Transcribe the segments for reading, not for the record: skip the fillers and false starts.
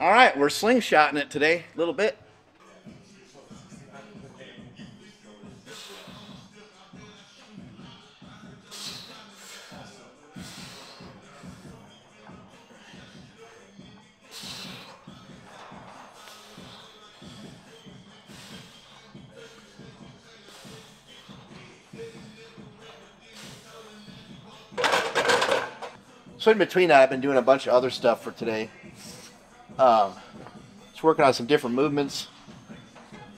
All right, we're slingshotting it today a little bit. So in between that, I've been doing a bunch of other stuff for today. Just working on some different movements.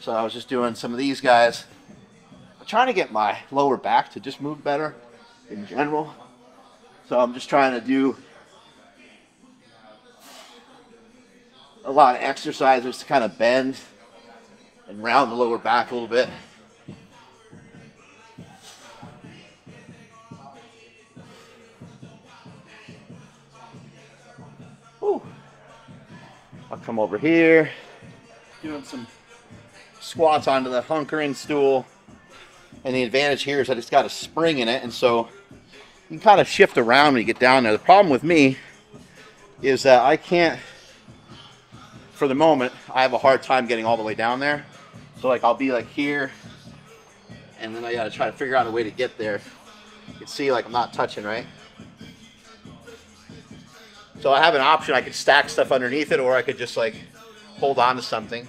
So I was just doing some of these guys. I'm trying to get my lower back to just move better in general. So I'm just trying to do a lot of exercises to kind of bend and round the lower back a little bit. Whew. I'll come over here, doing some squats onto the hunkering stool. And the advantage here is that it's got a spring in it, and so you can kind of shift around when you get down there. The problem with me is that I can't, for the moment, I have a hard time getting all the way down there. So like I'll be like here, and then I gotta try to figure out a way to get there. You can see like I'm not touching, right? So I have an option. I could stack stuff underneath it, or I could just like hold on to something.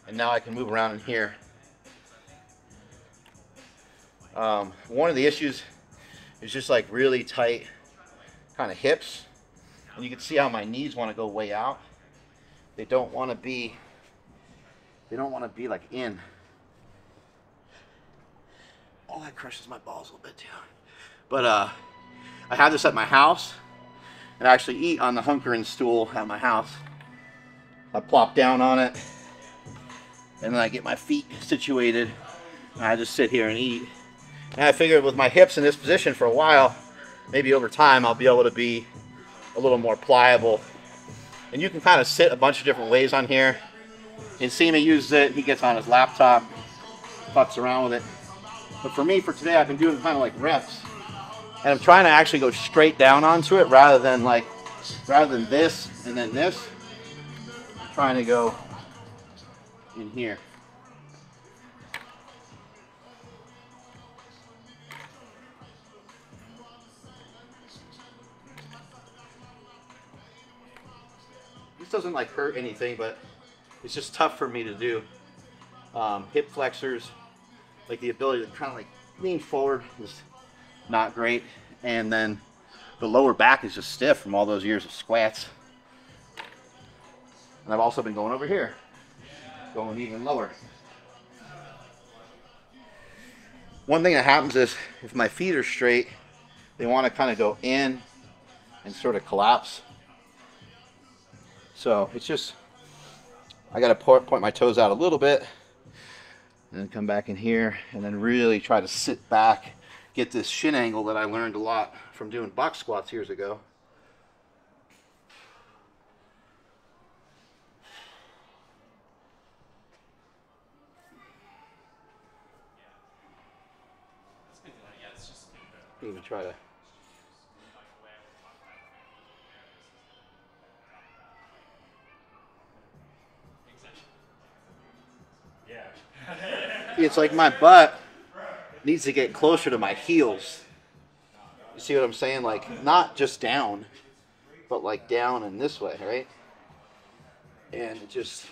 And now I can move around in here. One of the issues is just like really tight kind of hips. And you can see how my knees want to go way out. They don't want to be like in. Oh, that crushes my balls a little bit too. But I have this at my house, and I actually eat on the hunkering stool at my house. I plop down on it, and then I get my feet situated, and I just sit here and eat. And I figured with my hips in this position for a while, maybe over time I'll be able to be a little more pliable. And you can kind of sit a bunch of different ways on here. Nsima uses it. He gets on his laptop, fucks around with it. But for me, for today, I've been doing kind of like reps. And I'm trying to actually go straight down onto it rather than this and then this. I'm trying to go in here. This doesn't like hurt anything, but it's just tough for me to do. Hip flexors, like the ability to kind of like lean forward is not great. And then the lower back is just stiff from all those years of squats. And I've also been going over here, going even lower. One thing that happens is if my feet are straight, they want to kind of go in and sort of collapse. So it's just, I got to point my toes out a little bit and then come back in here and then really try to sit back, get this shin angle that I learned a lot from doing box squats years ago. Even try to. It's like my butt needs to get closer to my heels. You see what I'm saying? Like not just down, but like down and this way, right? And it just,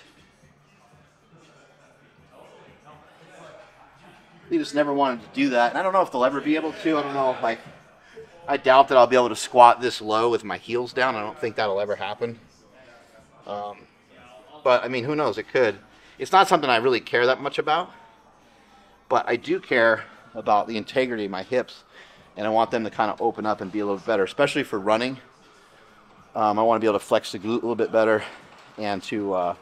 we just never wanted to do that. And I don't know if they'll ever be able to. I don't know. Like, I doubt that I'll be able to squat this low with my heels down. I don't think that'll ever happen. But I mean, who knows? It could. It's not something I really care that much about. But I do care about the integrity of my hips, and I want them to kind of open up and be a little better, especially for running. I want to be able to flex the glute a little bit better and to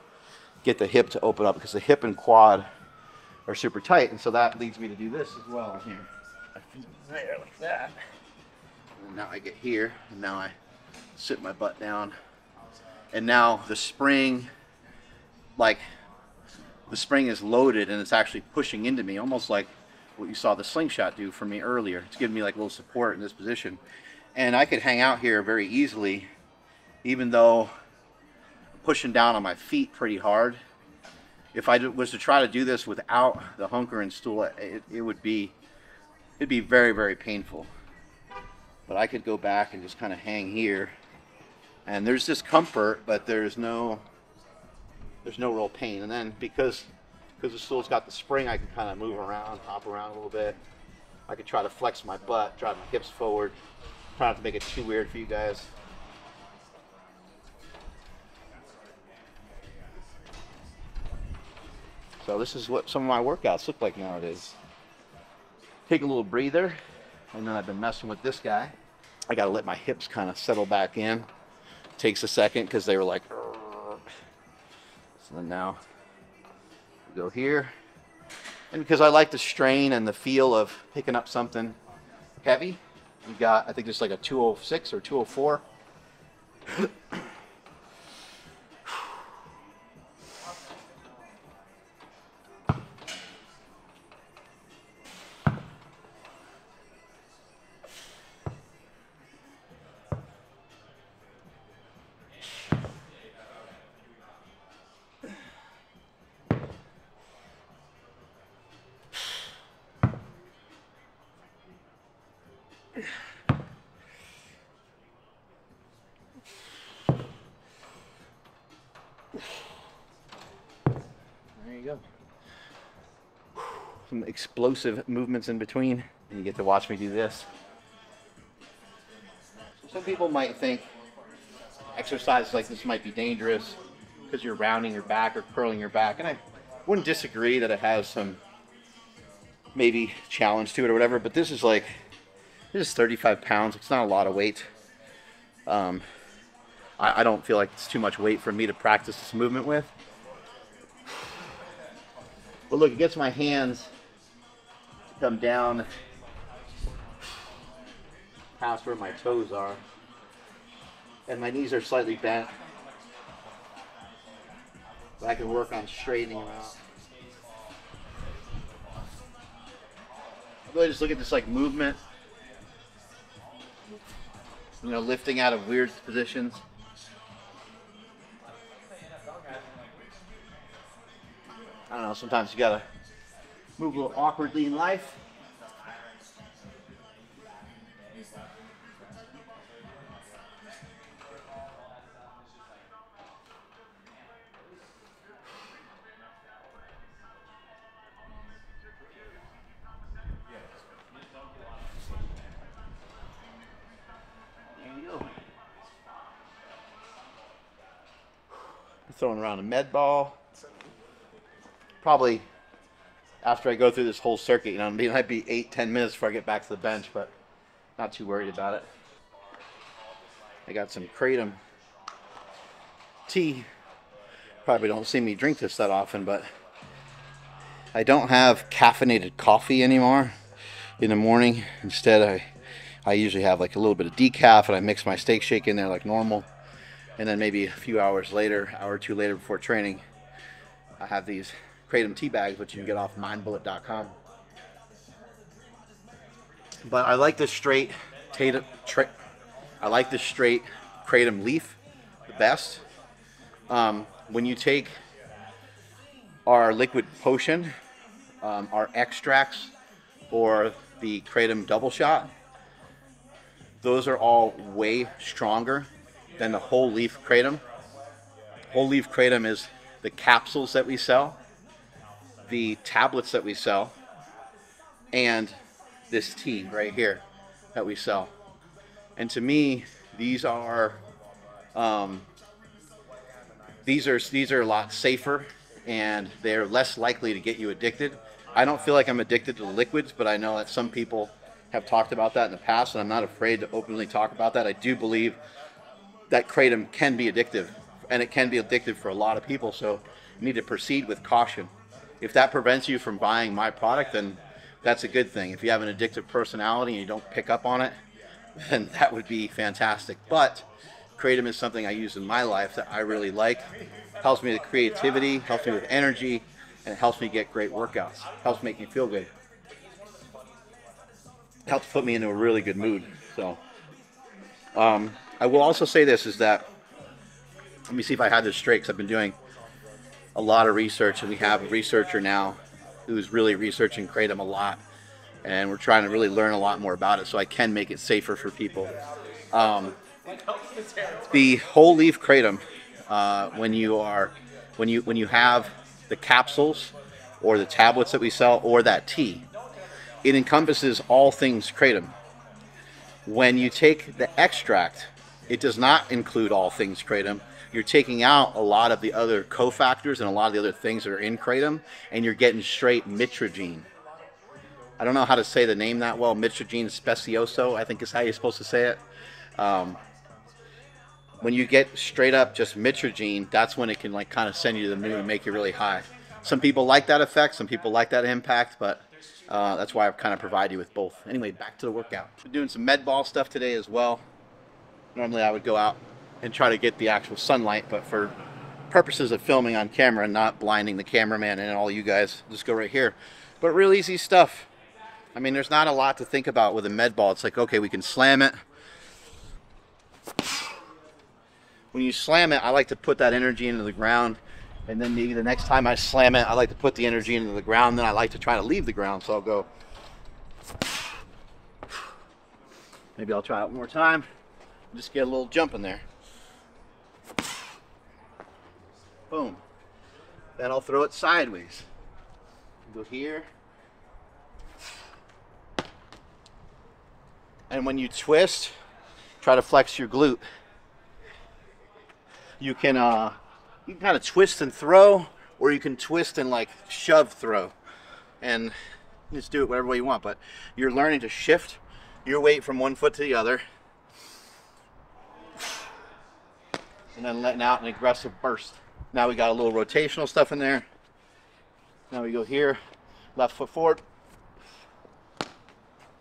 get the hip to open up, because the hip and quad are super tight, and so that leads me to do this as well here. My feet there like that, and now I get here, and now I sit my butt down, and now the spring, like the spring is loaded and it's actually pushing into me, almost like what you saw the slingshot do for me earlier. It's giving me like a little support in this position, and I could hang out here very easily, even though pushing down on my feet pretty hard. If I was to try to do this without the hunker and stool, it'd be very, very painful. But I could go back and just kind of hang here, and there's discomfort, but there's no real pain. And then because the stool's got the spring, I can kind of move around, hop around a little bit. I could try to flex my butt, drive my hips forward. Try not to make it too weird for you guys. So this is what some of my workouts look like nowadays. Take a little breather, and then I've been messing with this guy. I gotta let my hips kind of settle back in. Takes a second because they were like, "Urgh." So then now we go here. And because I like the strain and the feel of picking up something heavy, you got, I think there's like a 206 or 204. There you go. Some explosive movements in between, and you get to watch me do this. Some people might think exercises like this might be dangerous because you're rounding your back or curling your back, and I wouldn't disagree that it has some maybe challenge to it or whatever, but this is 35 pounds. It's not a lot of weight. I don't feel like it's too much weight for me to practice this movement with. But look, it gets my hands to come down past where my toes are. And my knees are slightly bent. But I can work on straightening them out. I really just look at this like movement. You know, lifting out of weird positions. I don't know, sometimes you gotta move a little awkwardly in life. There you go. Throwing around a med ball. Probably after I go through this whole circuit, you know, it might be 8-10 minutes before I get back to the bench, but not too worried about it. I got some Kratom tea. Probably don't see me drink this that often, but I don't have caffeinated coffee anymore in the morning. Instead, I usually have like a little bit of decaf, and I mix my steak shake in there like normal. And then maybe a few hours later, hour or two later before training, I have these Kratom tea bags, which you can get off mindbullet.com. But I like this straight Kratom leaf the best. When you take our liquid potion, our extracts, or the Kratom double shot, those are all way stronger than the whole leaf Kratom. Whole leaf Kratom is the capsules that we sell, the tablets that we sell, and this tea right here that we sell. And to me, these are a lot safer, and they're less likely to get you addicted. I don't feel like I'm addicted to the liquids, but I know that some people have talked about that in the past, and I'm not afraid to openly talk about that. I do believe that Kratom can be addictive, and it can be addictive for a lot of people, so you need to proceed with caution. If that prevents you from buying my product, then that's a good thing. If you have an addictive personality and you don't pick up on it, then that would be fantastic. But Kratom is something I use in my life that I really like. Helps me with creativity, helps me with energy, and it helps me get great workouts. Helps make me feel good. Helps put me into a really good mood. So I will also say this, is that let me see if I had this straight, because I've been doing a lot of research, and we have a researcher now who's really researching kratom a lot, and we're trying to really learn a lot more about it so I can make it safer for people. The whole leaf kratom, when you have the capsules or the tablets that we sell or that tea, it encompasses all things kratom. When you take the extract, it does not include all things kratom. You're taking out a lot of the other cofactors and a lot of the other things that are in kratom, and you're getting straight mitragine. I don't know how to say the name that well. Mitragine specioso, I think is how you're supposed to say it. When you get straight up just mitragine, that's when it can like kind of send you to the moon and make you really high. Some people like that effect, some people like that impact, but that's why I've kind of provided you with both. Anyway, back to the workout. We're doing some med ball stuff today as well. Normally I would go out and try to get the actual sunlight, but for purposes of filming on camera and not blinding the cameraman and all you guys, just go right here. But real easy stuff. I mean, there's not a lot to think about with a med ball. It's like, okay, we can slam it. When you slam it, I like to put that energy into the ground, and then maybe the next time I slam it, I like to put the energy into the ground, then I like to try to leave the ground. So I'll go, maybe I'll try it one more time, just get a little jump in there. Boom. Then I'll throw it sideways. Go here. And when you twist, try to flex your glute. You can kind of twist and throw, or you can twist and like shove throw. And just do it whatever way you want, but you're learning to shift your weight from one foot to the other. And then letting out an aggressive burst. Now we got a little rotational stuff in there. Now we go here, left foot forward.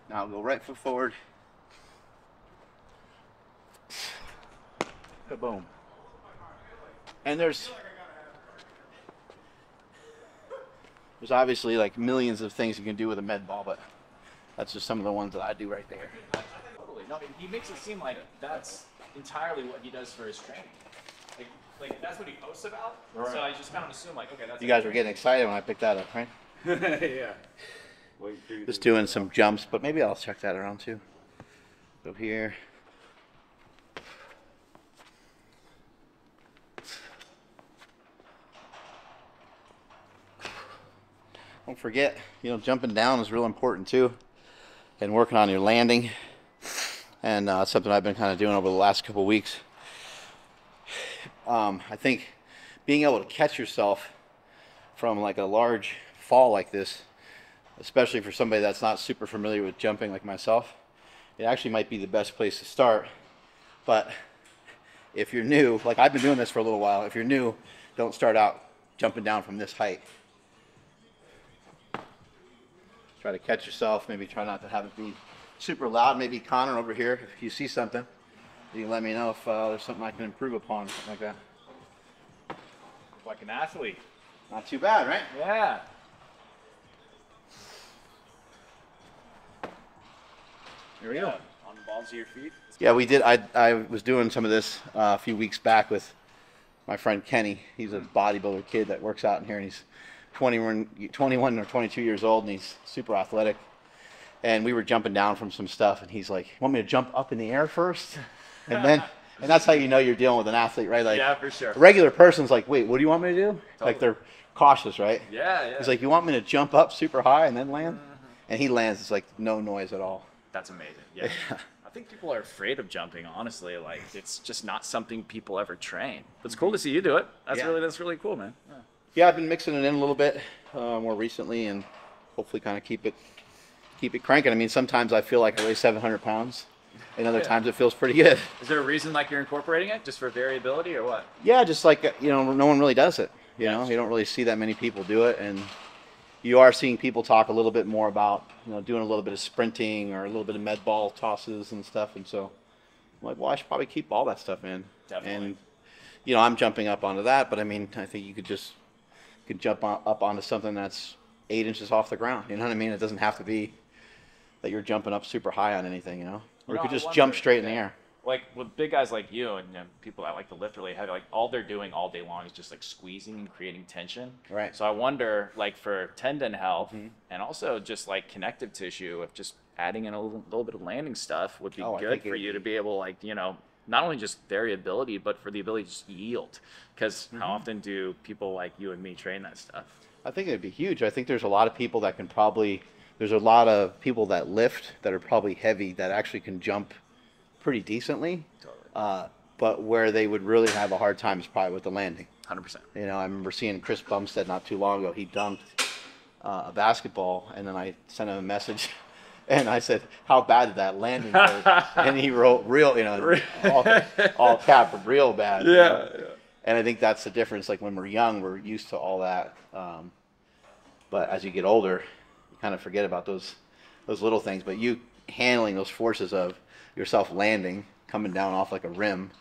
Now we'll go right foot forward. Boom. And there's obviously like millions of things you can do with a med ball, but that's just some of the ones that I do right there. Totally. No, he makes it seem like that's entirely what he does for his training. Like that's what he posts about. Right. So I just kind of assume like, okay, that's. You guys were getting excited when I picked that up, right? Yeah. Just doing some jumps, but maybe I'll check that around too. Go here. Don't forget, you know, jumping down is real important too, and working on your landing. And something I've been kind of doing over the last couple of weeks. I think being able to catch yourself from like a large fall like this, especially for somebody that's not super familiar with jumping like myself, it actually might be the best place to start. But if you're new, like I've been doing this for a little while, if you're new, don't start out jumping down from this height. Try to catch yourself, maybe try not to have it be super loud. Maybe Connor over here, if you see something, you can let me know if there's something I can improve upon, something like that. Like an athlete. Not too bad, right? Yeah. Here we go. On the balls of your feet. Yeah, we did. I was doing some of this a few weeks back with my friend Kenny. He's a bodybuilder kid that works out in here, and he's 21 or 22 years old, and he's super athletic. And we were jumping down from some stuff, and he's like, "You want me to jump up in the air first?" And then, and that's how you know you're dealing with an athlete, right? Like, yeah, for sure. A regular person's like, "Wait, what do you want me to do?" Totally. Like they're cautious, right? Yeah, yeah. He's like, "You want me to jump up super high and then land?" And he lands. It's like no noise at all. That's amazing. Yeah. I think people are afraid of jumping, honestly. Like, it's just not something people ever train. But it's cool to see you do it. That's really cool, man. Yeah, I've been mixing it in a little bit more recently, and hopefully kind of keep it cranking. I mean, sometimes I feel like I weigh 700 pounds, and other times it feels pretty good. Is there a reason like you're incorporating it, just for variability, or what? Yeah, just like, you know, no one really does it. You know, you don't really see that many people do it, and you are seeing people talk a little bit more about, you know, doing a little bit of sprinting or a little bit of med ball tosses and stuff. And so I'm like, well, I should probably keep all that stuff in. Definitely. And, you know, I'm jumping up onto that, but I mean, I think you could jump up onto something that's 8 inches off the ground. You know what I mean? It doesn't have to be that you're jumping up super high on anything, you know? Or you could just jump straight in the air. like with big guys like you and people that like to lift really heavy, like all they're doing all day long is just like squeezing and creating tension. Right. So I wonder, like for tendon health and also just like connective tissue, if just adding in a little bit of landing stuff would be good for you to be able, like, you know, not only just variability, but for the ability to just yield. Because how often do people like you and me train that stuff? I think it'd be huge. I think there's a lot of people that can probably, there's a lot of people that lift that are probably heavy that actually can jump pretty decently. Totally. But where they would really have a hard time is probably with the landing. 100%. You know, I remember seeing Chris Bumstead not too long ago. He dunked a basketball, and then I sent him a message, and I said, "How bad did that landing hurt?" And he wrote, "Real," you know, all cap, real bad. Yeah, you know? yeah. And I think that's the difference. Like when we're young, we're used to all that. But as you get older, you kind of forget about those little things. But you handling those forces of yourself landing, coming down off like a rim,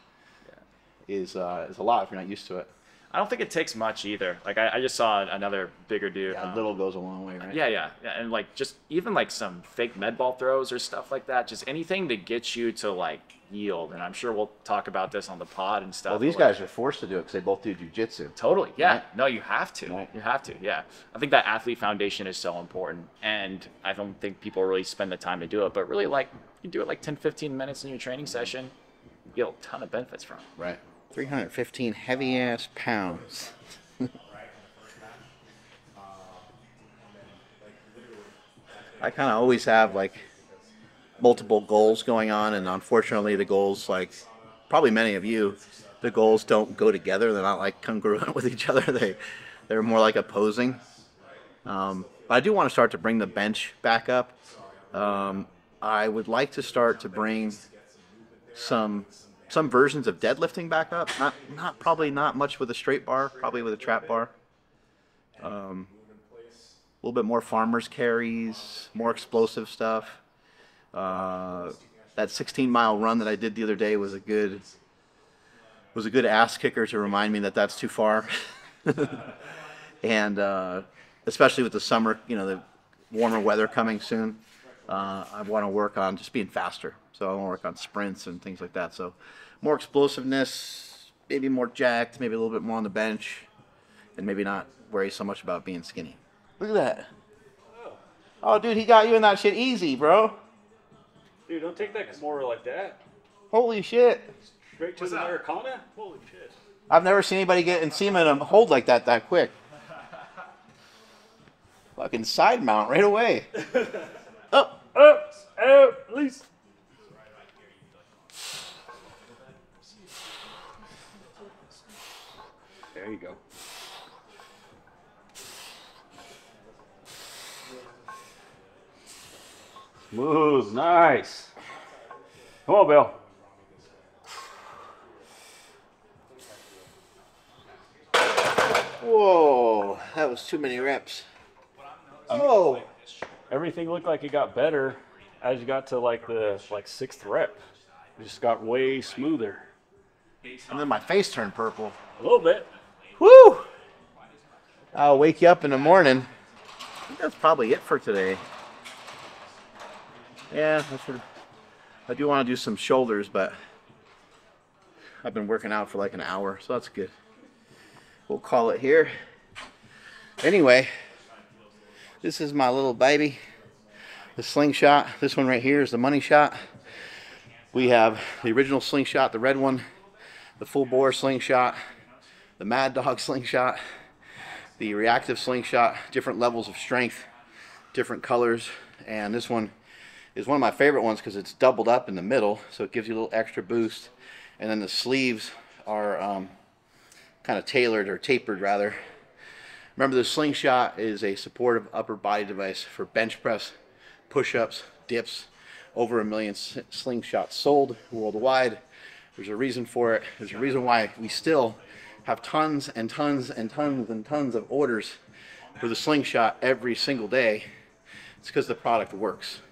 is a lot if you're not used to it. I don't think it takes much either. Like I just saw another bigger dude. Yeah, little goes a long way, right? Yeah, and like just even like some fake med ball throws or stuff like that. Just anything to get you to like yield. And I'm sure we'll talk about this on the pod and stuff. Well, these guys are forced to do it because they both do jujitsu. Totally. Yeah. Right? No, you have to. Right. You have to. Yeah. I think that athlete foundation is so important. And I don't think people really spend the time to do it. But really, like, you do it like 10, 15 minutes in your training session, you get a ton of benefits from it. Right. 315 heavy-ass pounds. I kind of always have, like, multiple goals going on, and unfortunately the goals, like probably many of you, the goals don't go together. They're not like congruent with each other. They're more like opposing. But I do want to start to bring the bench back up. I would like to start to bring some versions of deadlifting back up. Probably not much with a straight bar, probably with a trap bar. A little bit more farmers carries, more explosive stuff. That 16-mile run that I did the other day was a good ass kicker to remind me that that's too far. And especially with the summer, you know, the warmer weather coming soon, I want to work on just being faster. So I want to work on sprints and things like that. So more explosiveness, maybe more jacked, maybe a little bit more on the bench, and maybe not worry so much about being skinny. Look at that. Oh, dude, he got you in that shit easy, bro. Dude, don't take that Kimura like that. Holy shit. Straight to the Americana? Holy shit. I've never seen anybody get Nsima in a hold like that quick. Fucking side mount right away. Up, release. There you go. Smooth, nice. Come on, Bill. Whoa, that was too many reps. Oh. Everything looked like it got better as you got to like the sixth rep. It just got way smoother. And then my face turned purple. A little bit. Woo! I'll wake you up in the morning. I think that's probably it for today. Yeah, I do want to do some shoulders, but I've been working out for like an hour, so that's good. We'll call it here. Anyway, this is my little baby, the slingshot. This one right here is the money shot. We have the original slingshot, the red one, the full bore slingshot, the Mad Dog slingshot, the reactive slingshot, different levels of strength, different colors, and this one is one of my favorite ones because it's doubled up in the middle, so it gives you a little extra boost. And then the sleeves are kind of tailored, or tapered rather. Remember, the slingshot is a supportive upper body device for bench press, push-ups, dips. Over 1 million slingshots sold worldwide. There's a reason for it. There's a reason why we still have tons and tons and tons and tons of orders for the slingshot every single day. It's because the product works.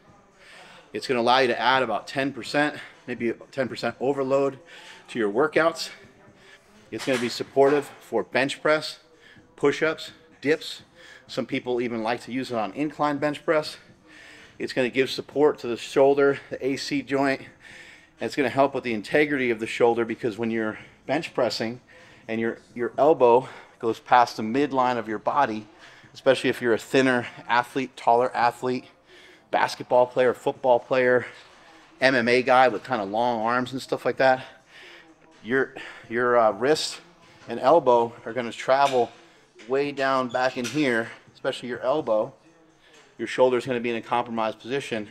It's going to allow you to add about 10%, maybe 10% overload to your workouts. It's going to be supportive for bench press, push-ups, dips. Some people even like to use it on incline bench press. It's going to give support to the shoulder, the AC joint, And it's going to help with the integrity of the shoulder, because when you're bench pressing and your elbow goes past the midline of your body, especially if you're a thinner athlete, taller athlete, basketball player, football player, MMA guy with kind of long arms and stuff like that, your wrist and elbow are going to travel way down back in here, especially your elbow. Your shoulder is going to be in a compromised position,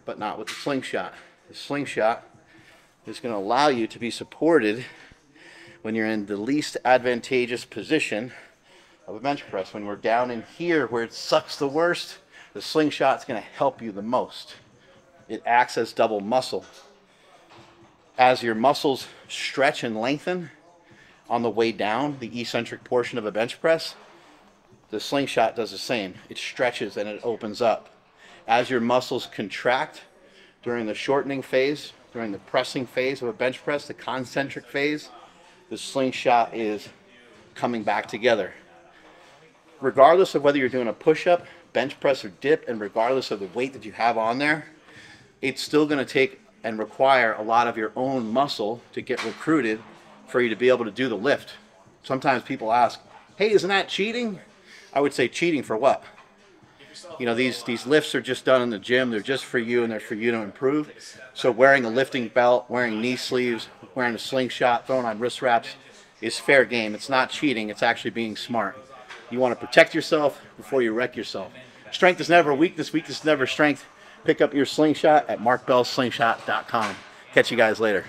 but not with the slingshot. The slingshot is going to allow you to be supported when you're in the least advantageous position of a bench press. When we're down in here where it sucks the worst, the slingshot is going to help you the most. It acts as double muscle. As your muscles stretch and lengthen on the way down, the eccentric portion of a bench press, the slingshot does the same. It stretches and it opens up. As your muscles contract during the shortening phase, during the pressing phase of a bench press, the concentric phase, the slingshot is coming back together. Regardless of whether you're doing a push-up, bench press, or dip, and regardless of the weight that you have on there, it's still going to take and require a lot of your own muscle to get recruited for you to be able to do the lift. Sometimes people ask, hey, isn't that cheating? I would say, cheating for what? You know, these lifts are just done in the gym. They're just for you, and they're for you to improve. So wearing a lifting belt, wearing knee sleeves, wearing a slingshot, throwing on wrist wraps is fair game. It's not cheating. It's actually being smart. You want to protect yourself before you wreck yourself. Strength is never weakness. Weakness is never strength. Pick up your slingshot at marksmellybell.com. Catch you guys later.